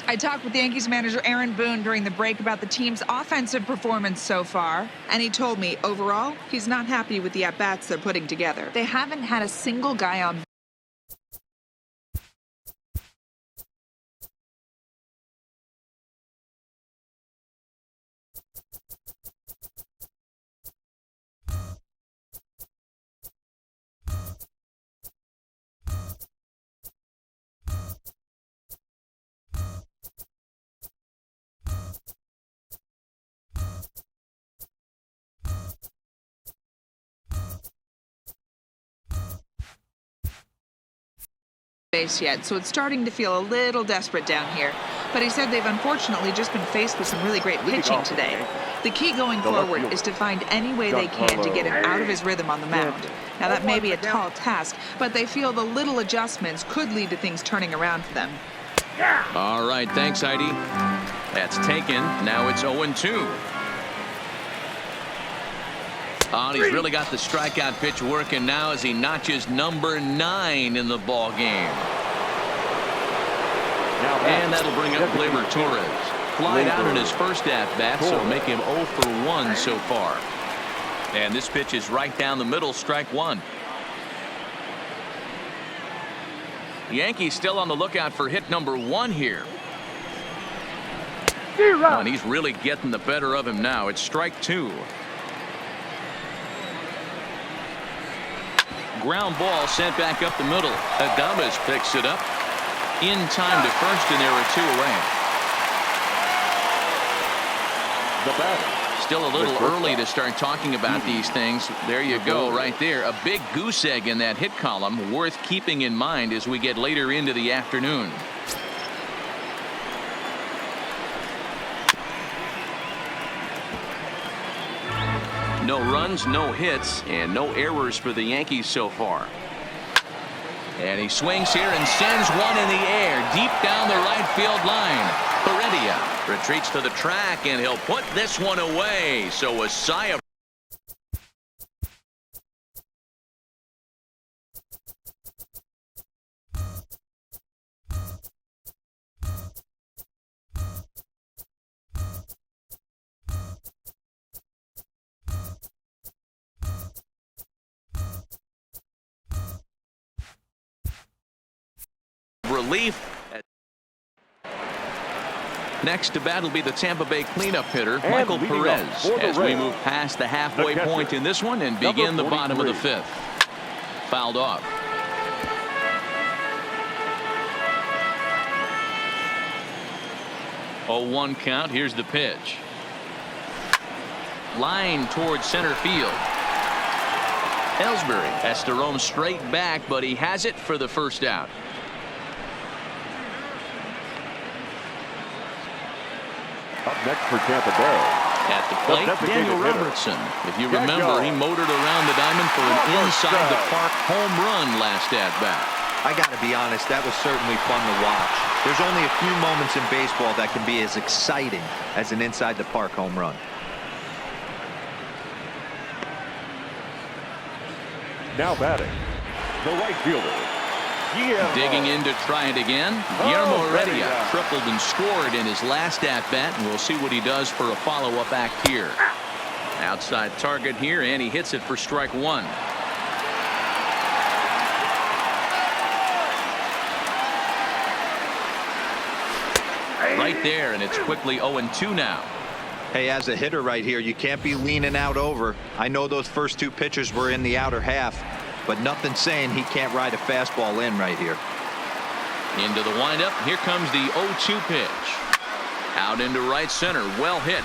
I talked with Yankees manager Aaron Boone during the break about the team's offensive performance so far, and he told me overall he's not happy with the at-bats they're putting together. They haven't had a single guy on base yet, so it's starting to feel a little desperate down here. But he said they've unfortunately just been faced with some really great pitching today. The key going forward is to find any way they can to get him out of his rhythm on the mound. Now that may be a tall task, but they feel the little adjustments could lead to things turning around for them. All right, thanks, Heidi. That's taken. Now it's 0-2. Oh, he's really got the strikeout pitch working now as he notches number 9 in the ball game. And that'll bring up Gleyber Torres. Flied out in his first at-bat, so make him 0 for 1 so far. And this pitch is right down the middle, strike 1. The Yankees still on the lookout for hit number 1 here. Oh, and he's really getting the better of him now. It's strike 2. Ground ball sent back up the middle. Adames picks it up in time to first, and there are 2 away. The batter. Still a little early to start talking about these things. There you go, right there. A big goose egg in that hit column, worth keeping in mind as we get later into the afternoon. No runs, no hits, and no errors for the Yankees so far. And he swings here and sends one in the air deep down the right field line. Heredia retreats to the track, and he'll put this one away. So a sigh of relief. Next to bat will be the Tampa Bay cleanup hitter, Michael Perez, as we move past the halfway point in this one and begin the bottom of the 5th. Fouled off. Oh, 1 count. Here's the pitch. Line towards center field. Ellsbury has to roam straight back, but he has it for the first out. Up next for Tampa Bay. At the plate, Daniel Robertson. If you remember, he motored around the diamond for an inside-the-park home run last at-bat. I got to be honest, that was certainly fun to watch. There's only a few moments in baseball that can be as exciting as an inside-the-park home run. Now batting, the right fielder. Digging in to try it again. Guillermo Heredia tripled and scored in his last at-bat, and we'll see what he does for a follow-up act here. Outside target here, and he hits it for strike 1. Right there, and it's quickly 0-2 now. Hey, as a hitter right here, you can't be leaning out over. I know those first 2 pitchers were in the outer half, but nothing saying he can't ride a fastball in right here. Into the windup. Here comes the 0-2 pitch. Out into right center. Well hit.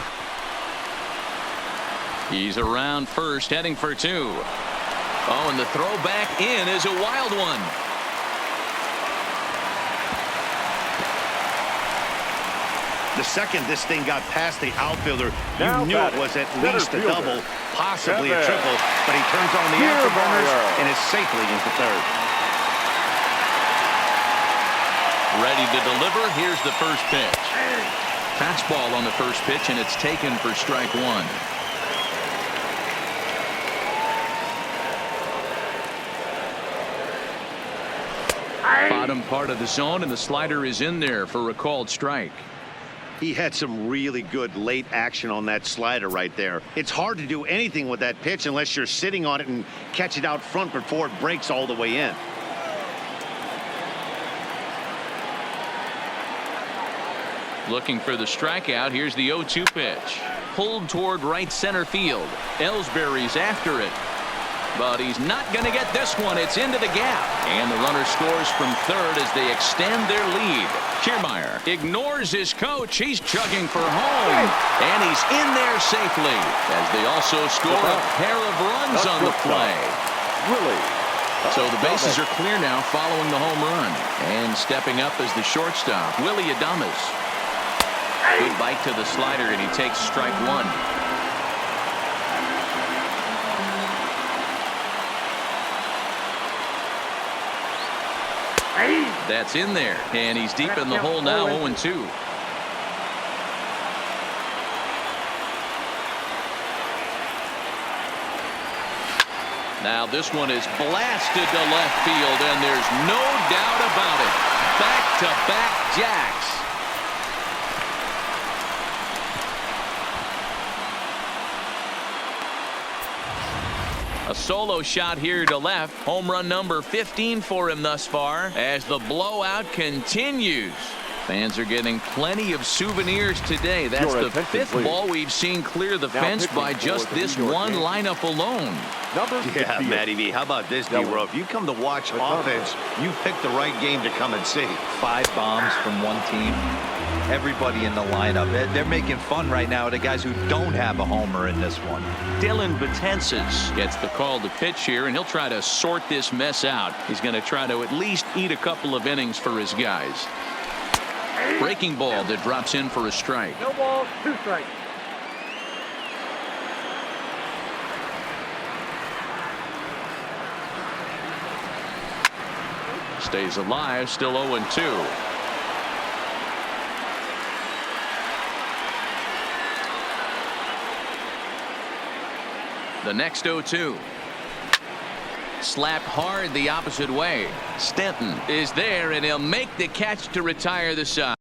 He's around first, heading for 2. Oh, and the throw back in is a wild one. The second this thing got past the outfielder, you knew it was at least a double, possibly a triple, but he turns on the afterburners and is safely into third. Ready to deliver. Here's the first pitch. Fastball on the first pitch, and it's taken for strike 1. Bottom part of the zone, and the slider is in there for a called strike. He had some really good late action on that slider right there. It's hard to do anything with that pitch unless you're sitting on it and catch it out front before it breaks all the way in. Looking for the strikeout. Here's the 0-2 pitch. Pulled toward right center field. Ellsbury's after it, but he's not going to get this one. It's into the gap, and the runner scores from third as they extend their lead. Kiermaier ignores his coach. He's chugging for home, and he's in there safely as they also score a pair of runs on the play. So the bases are clear now following the home run, and stepping up as the shortstop, Willie Adames. Good bite to the slider, and he takes strike one. That's in there, and he's deep in the hole now, 0-2. Now this one is blasted to left field, and there's no doubt about it. Back-to-back jacks. A solo shot here to left. Home run number 15 for him thus far as the blowout continues. Fans are getting plenty of souvenirs today. That's the fifth ball we've seen clear the fence by just this one lineup alone. Yeah, Matty V, how about this, D-Row? If you come to watch offense, you pick the right game to come and see. 5 bombs from one team. Everybody in the lineup. They're making fun right now of the guys who don't have a homer in this one. Dylan Betances gets the call to pitch here, and he'll try to sort this mess out. He's going to try to at least eat a couple of innings for his guys. Breaking ball that drops in for a strike. No balls, 2 strikes. Stays alive, still 0-2. The next 0-2. Slapped hard the opposite way. Stanton is there, and he'll make the catch to retire the side.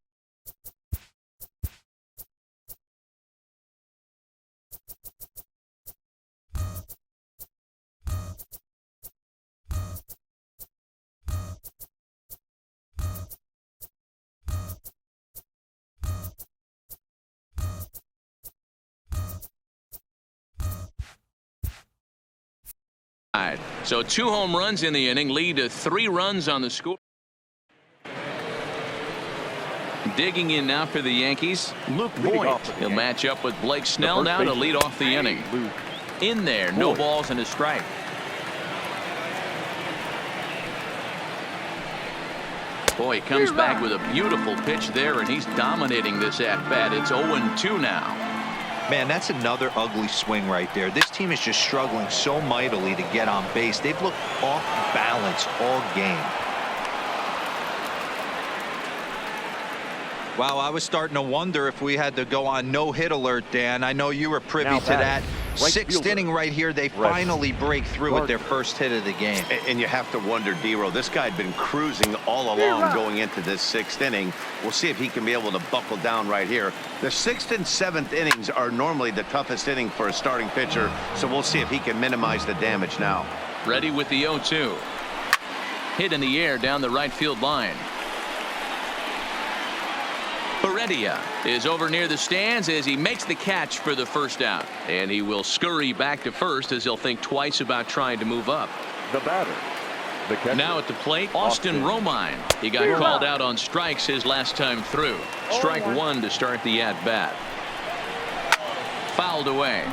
So 2 home runs in the inning lead to 3 runs on the score. Digging in now for the Yankees, Luke Voigt. He'll match up with Blake Snell now to lead off the inning. In there, no balls and a strike. Boy, he comes back with a beautiful pitch there, and he's dominating this at-bat. It's 0-2 now. Man, that's another ugly swing right there. This team is just struggling so mightily to get on base. They've looked off balance all game. Wow, I was starting to wonder if we had to go on no-hit alert, Dan. I know you were privy to that. 6th inning right here, they finally break through with their first hit of the game. And you have to wonder, D-Row, this guy had been cruising all along going into this 6th inning. We'll see if he can be able to buckle down right here. The 6th and 7th innings are normally the toughest inning for a starting pitcher, so we'll see if he can minimize the damage now. Ready with the 0-2. Hit in the air down the right field line. Heredia is over near the stands as he makes the catch for the first out, and he will scurry back to first as he'll think twice about trying to move up. The batter. Now at the plate, Austin Romine. He got called out on strikes his last time through. Strike 1 to start the at-bat. Fouled away.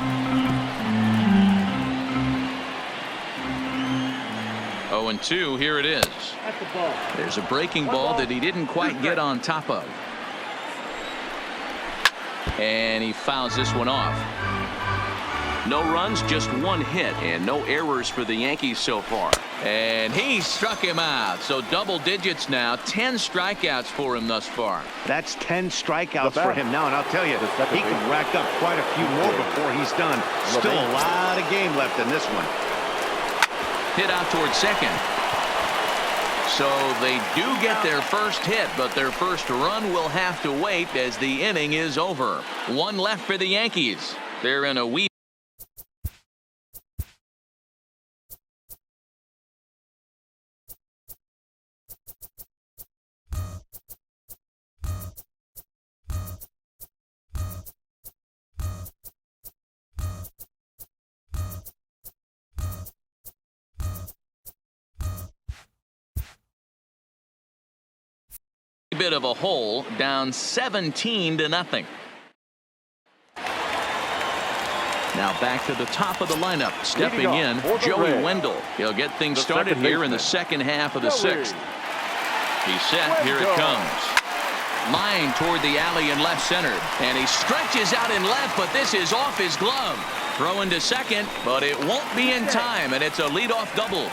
0-2, here it is. There's a breaking ball that he didn't quite get on top of. And he fouls this one off. No runs, just 1 hit, and no errors for the Yankees so far. And he struck him out. So double digits now, 10 strikeouts for him thus far. That's 10 strikeouts for him now, and I'll tell you, he can rack up quite a few more before he's done. Still a lot of game left in this one. Hit out towards second. So they do get their first hit, but their first run will have to wait as the inning is over. One left for the Yankees. They're in a wee bit of a hole, down 17-0. Now back to the top of the lineup. Stepping in, Joey Wendell. He'll get things started here in the second half of the sixth. He's set. Here it comes. Line toward the alley in left center. And he stretches out in left, but this is off his glove. Throw into second, but it won't be in time, and it's a leadoff double.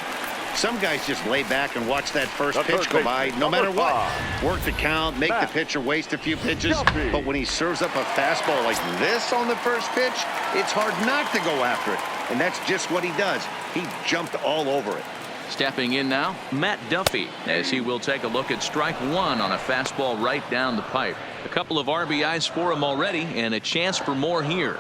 Some guys just lay back and watch that first pitch go by no matter what. Work the count, make the pitcher waste a few pitches. But when he serves up a fastball like this on the first pitch, it's hard not to go after it. And that's just what he does. He jumped all over it. Stepping in now, Matt Duffy, as he will take a look at strike one on a fastball right down the pipe. A couple of RBIs for him already, and a chance for more here.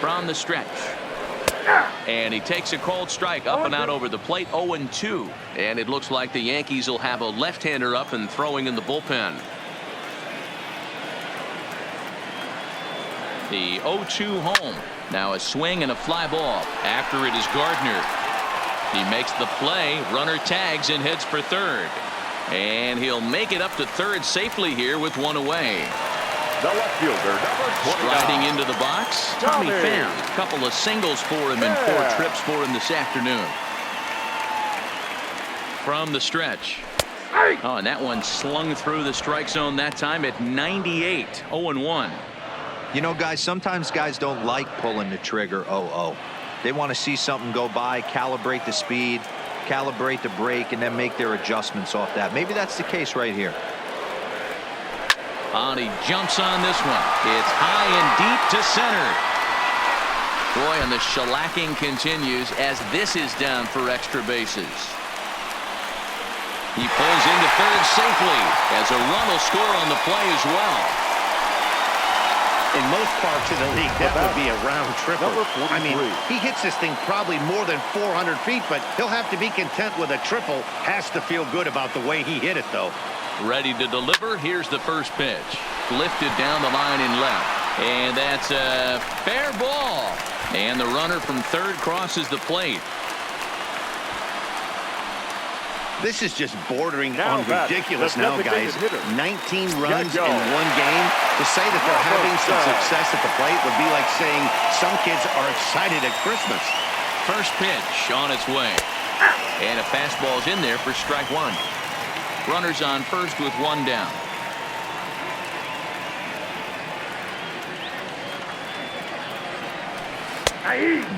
From the stretch. And he takes a cold strike up and out over the plate. 0-2. And it looks like the Yankees will have a left-hander up and throwing in the bullpen. The 0-2 home. Now a swing and a fly ball. After it is Gardner. He makes the play. Runner tags and heads for third. And he'll make it up to third safely here with one away. The left fielder, number 29. Striding into the box, Tommy Pham. A couple of singles for him and 4 trips for him this afternoon. From the stretch. Oh, and that one slung through the strike zone that time at 98. 0-1. You know, guys, sometimes guys don't like pulling the trigger 0-0. They want to see something go by, calibrate the speed, calibrate the brake, and then make their adjustments off that. Maybe that's the case right here. And he jumps on this one. It's high and deep to center. Boy, and the shellacking continues as this is down for extra bases. He pulls into third safely as a run will score on the play as well. In most parts of the league, that would be a round triple. I mean, he hits this thing probably more than 400 feet, but he'll have to be content with a triple. Has to feel good about the way he hit it, though. Ready to deliver. Here's the first pitch. Lifted down the line in left. And that's a fair ball. And the runner from third crosses the plate. This is just bordering on ridiculous now, guys. 19 runs in one game. To say that they're having some success at the plate would be like saying some kids are excited at Christmas. First pitch on its way. And a fastball's in there for strike one. Runners on first with one down.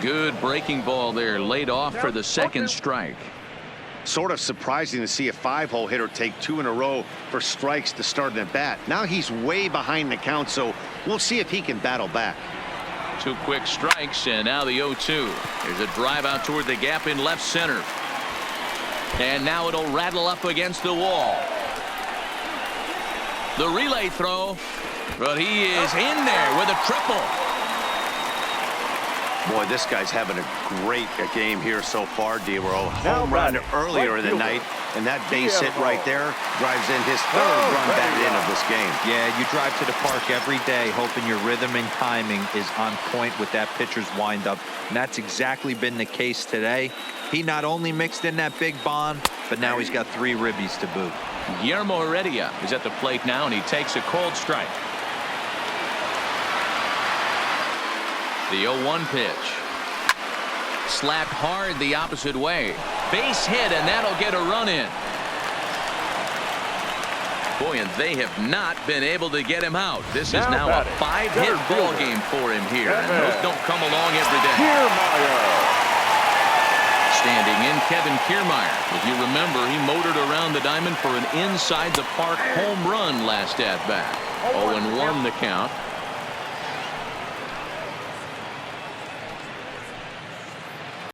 Good breaking ball there, laid off for the second strike. Sort of surprising to see a 5-hole hitter take 2 in a row for strikes to start an at bat. Now he's way behind the count, so we'll see if he can battle back. 2 quick strikes, and now the 0-2. There's a drive out toward the gap in left center. And now it'll rattle up against the wall. The relay throw, but he is in there with a triple. Boy, this guy's having a great game here so far, D-Row. Home run earlier in the night, and that base hit right there drives in his third run back in of this game. Yeah, you drive to the park every day hoping your rhythm and timing is on point with that pitcher's windup, and that's exactly been the case today. He not only mixed in that big bomb, but now he's got 3 ribbies to boot. Guillermo Heredia is at the plate now, and he takes a cold strike. The 0-1 pitch. Slapped hard the opposite way. Base hit, and that'll get a run in. Boy, and they have not been able to get him out. This is now a 5-hit ball game for him here, and those don't come along every day. Standing in, Kevin Kiermaier. If you remember, he motored around the diamond for an inside-the-park home run last at-bat. 0-1 the count.